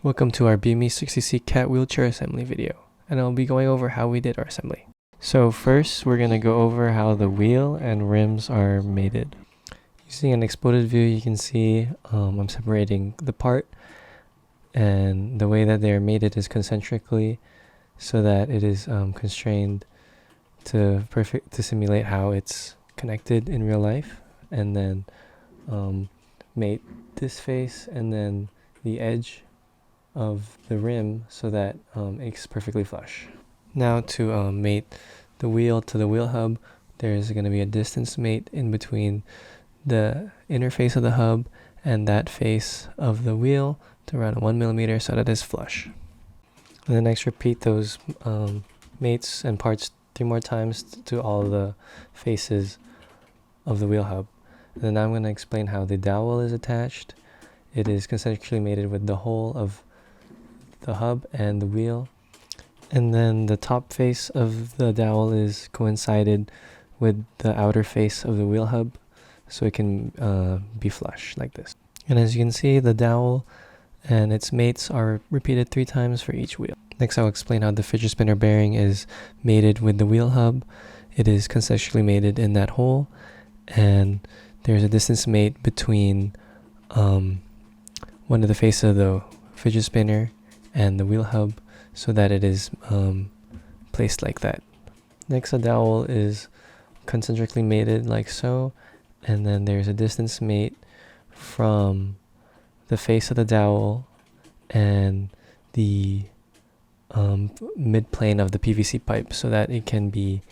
Welcome to our BME 60C Catwheelchair assembly video, and I'll be going over how we did our assembly. So first, we're going to go over how the wheel and rims are mated. Using an exploded view, you can see I'm separating the part, and the way that they're mated is concentrically, so that it is constrained to simulate how it's connected in real life, and then mate this face and then the edge of the rim so that it's perfectly flush. Now to mate the wheel to the wheel hub, there's going to be a distance mate in between the inner face of the hub and that face of the wheel to around 1 millimeter so that it's flush. And then next repeat those mates and parts 3 more times to all the faces of the wheel hub. And then I'm going to explain how the dowel is attached. It is concentrically mated with the whole of the hub and the wheel, and then the top face of the dowel is coincided with the outer face of the wheel hub, so it can be flush like this. And as you can see, the dowel and its mates are repeated 3 times for each wheel. Next, I'll explain how the fidget spinner bearing is mated with the wheel hub. It is concentrically mated in that hole, and there's a distance mate between one of the faces of the fidget spinner and the wheel hub so that it is placed like that. Next, the dowel is concentrically mated like so, and then there's a distance mate from the face of the dowel and the mid-plane of the PVC pipe so that it can be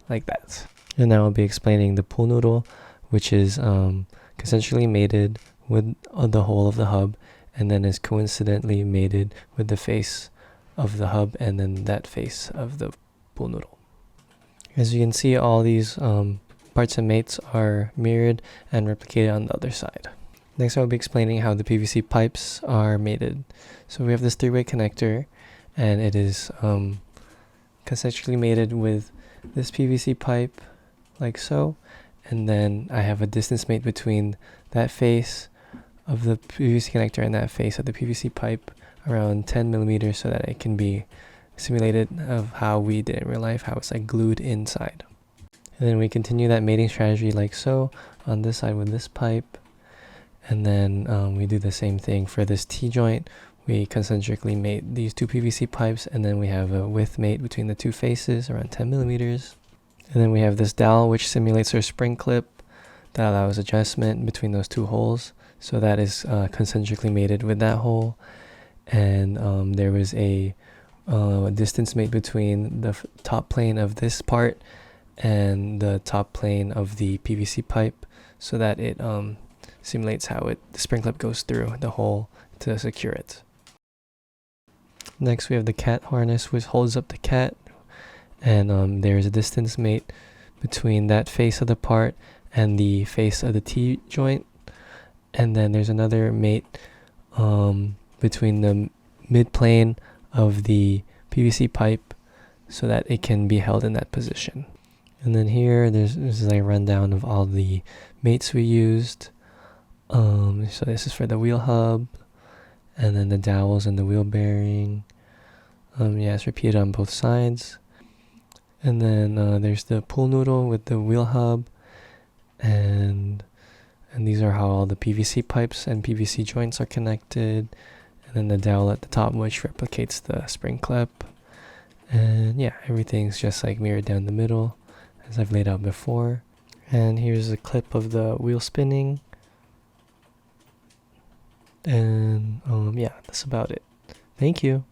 like that. And now I'll be explaining the pool noodle, which is concentrically mated with the hole of the hub, and then is coincidentally mated with the face of the hub and then that face of the pool noodle. As you can see, all these parts and mates are mirrored and replicated on the other side. Next, I'll be explaining how the PVC pipes are mated. So we have this 3-way connector, and it is concentrically mated with this PVC pipe like so, and then I have a distance mate between that face of the PVC connector and that face of the PVC pipe around 10 millimeters so that it can be simulated of how we did in real life, how it's like glued inside. And then we continue that mating strategy like so on this side with this pipe, and then we do the same thing for this T-joint. We concentrically mate these 2 PVC pipes, and then we have a width mate between the 2 faces around 10 millimeters. And then we have this dowel which simulates our spring clip that allows adjustment between those 2 holes. So that is concentrically mated with that hole. And there was a distance mate between the top plane of this part and the top plane of the PVC pipe so that it simulates how the spring clip goes through the hole to secure it. Next, we have the cat harness, which holds up the cat. And there's a distance mate between that face of the part and the face of the T-joint. And then there's another mate between the mid-plane of the PVC pipe so that it can be held in that position. And then here, this is a rundown of all the mates we used. So this is for the wheel hub, and then the dowels and the wheel bearing. Yeah, it's repeated on both sides. And then there's the pool noodle with the wheel hub, and these are how all the PVC pipes and PVC joints are connected, and then the dowel at the top which replicates the spring clip. And yeah, everything's just like mirrored down the middle as I've laid out before. And here's a clip of the wheel spinning. And yeah, that's about it. Thank you.